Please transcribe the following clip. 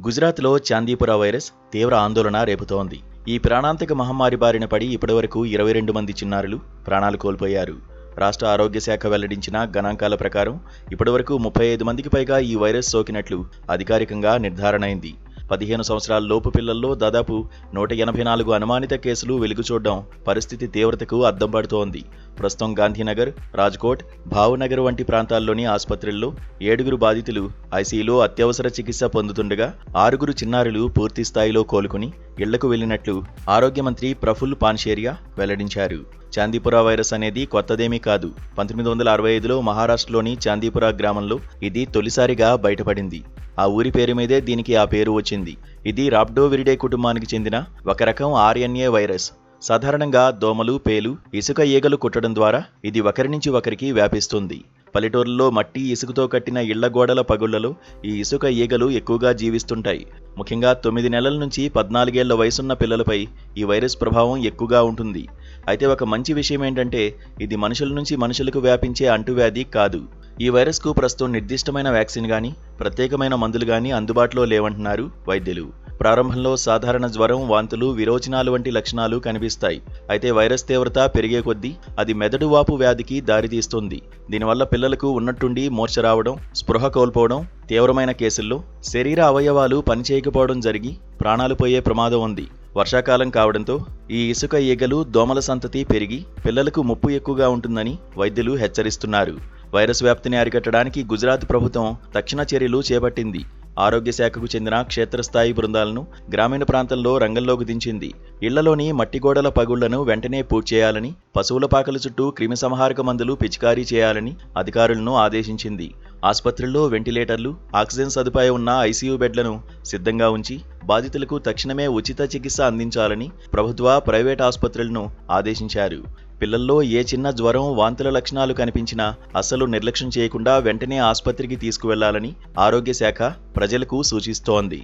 గుజరాత్లో చాందీపుర వైరస్ తీవ్ర ఆందోళన రేపుతోంది. ఈ ప్రాణాంతక మహమ్మారి బారిన పడి ఇప్పటివరకు 22 మంది చిన్నారులు ప్రాణాలు కోల్పోయారు. రాష్ట్ర ఆరోగ్య శాఖ వెల్లడించిన గణాంకాల ప్రకారం ఇప్పటివరకు 35 మందికి పైగా ఈ వైరస్ సోకినట్లు అధికారికంగా నిర్ధారణ అయింది. 15 సంవత్సరాల లోపు పిల్లల్లో దాదాపు 184 అనుమానిత కేసులు వెలుగుచూడడం పరిస్థితి తీవ్రతకు అద్దం పడుతోంది. ప్రస్తుతం గాంధీనగర్, రాజ్కోట్, భావనగర్ వంటి ప్రాంతాల్లోని ఆసుపత్రుల్లో 7 బాధితులు ఐసీయూలో అత్యవసర చికిత్స పొందుతుండగా 6 చిన్నారులు పూర్తి స్థాయిలో కోలుకుని ఇళ్లకు వెళ్లినట్లు ఆరోగ్య మంత్రి ప్రఫుల్ పాన్షేరియా వెల్లడించారు. చాందీపుర వైరస్ అనేది కొత్తదేమీ కాదు. 1965లో మహారాష్ట్రలోని చాందీపుర గ్రామంలో ఇది తొలిసారిగా బయటపడింది. ఆ ఊరి పేరు మీదే దీనికి ఆ పేరు వచ్చింది. ఇది రాప్డోవిరిడే కుటుంబానికి చెందిన ఒక రకం ఆర్ఎన్ఏ వైరస్. సాధారణంగా దోమలు, పేలు, ఇసుక ఈగలు కుట్టడం ద్వారా ఇది ఒకరి నుంచి ఒకరికి వ్యాపిస్తుంది. పల్లెటూరుల్లో మట్టి, ఇసుకతో కట్టిన ఇళ్ల గోడల పగుళ్లలో ఈ ఇసుక ఈగలు ఎక్కువగా జీవిస్తుంటాయి. ముఖ్యంగా 9 నెలల నుంచి 14 ఏళ్ల వయసున్న పిల్లలపై ఈ వైరస్ ప్రభావం ఎక్కువగా ఉంటుంది. అయితే ఒక మంచి విషయం ఏంటంటే ఇది మనుషుల నుంచి మనుషులకు వ్యాపించే అంటువ్యాధి కాదు. ఈ వైరస్కు ప్రస్తుతం నిర్దిష్టమైన వ్యాక్సిన్ గానీ, ప్రత్యేకమైన మందులు గానీ అందుబాటులో లేవంటున్నారు వైద్యులు. ప్రారంభంలో సాధారణ జ్వరం, వాంతులు, విరోచనాలు వంటి లక్షణాలు కనిపిస్తాయి. అయితే వైరస్ తీవ్రత పెరిగే కొద్దీ అది మెదడు వాపు వ్యాధికి దారితీస్తుంది. దీనివల్ల పిల్లలకు ఉన్నట్టుండి మూర్ఛ రావడం, స్పృహ కోల్పోవడం, తీవ్రమైన కేసుల్లో శరీర అవయవాలు పనిచేయకపోవడం జరిగి ప్రాణాలు పోయే ప్రమాదం ఉంది. వర్షాకాలం కావడంతో ఈ ఇసుక ఈగలు, దోమల సంతతి పెరిగి పిల్లలకు ముప్పు ఎక్కువగా ఉంటుందని వైద్యులు హెచ్చరిస్తున్నారు. వైరస్ వ్యాప్తిని అరికట్టడానికి గుజరాత్ ప్రభుత్వం తక్షణ చర్యలు చేపట్టింది. ఆరోగ్య శాఖకు చెందిన క్షేత్రస్థాయి బృందాలను గ్రామీణ ప్రాంతంలో రంగంలోకి దించింది. ఇళ్లలోని మట్టిగోడల పగుళ్లను వెంటనే పూడ్చేయాలని, పశువుల పాకల చుట్టూ క్రిమిసంహారక మందులు పిచికారీ చేయాలని అధికారులను ఆదేశించింది. ఆసుపత్రుల్లో వెంటిలేటర్లు, ఆక్సిజన్ సదుపాయం ఉన్న ఐసీయూ బెడ్లను సిద్ధంగా ఉంచి బాధితులకు తక్షణమే ఉచిత చికిత్స అందించాలని ప్రభుత్వ, ప్రైవేట్ ఆసుపత్రులను ఆదేశించారు. పిల్లల్లో ఏ చిన్న జ్వరం, వాంతుల లక్షణాలు కనిపించినా అస్సలు నిర్లక్ష్యం చేయకుండా వెంటనే ఆసుపత్రికి తీసుకువెళ్లాలని ఆరోగ్య శాఖ ప్రజలకు సూచిస్తోంది.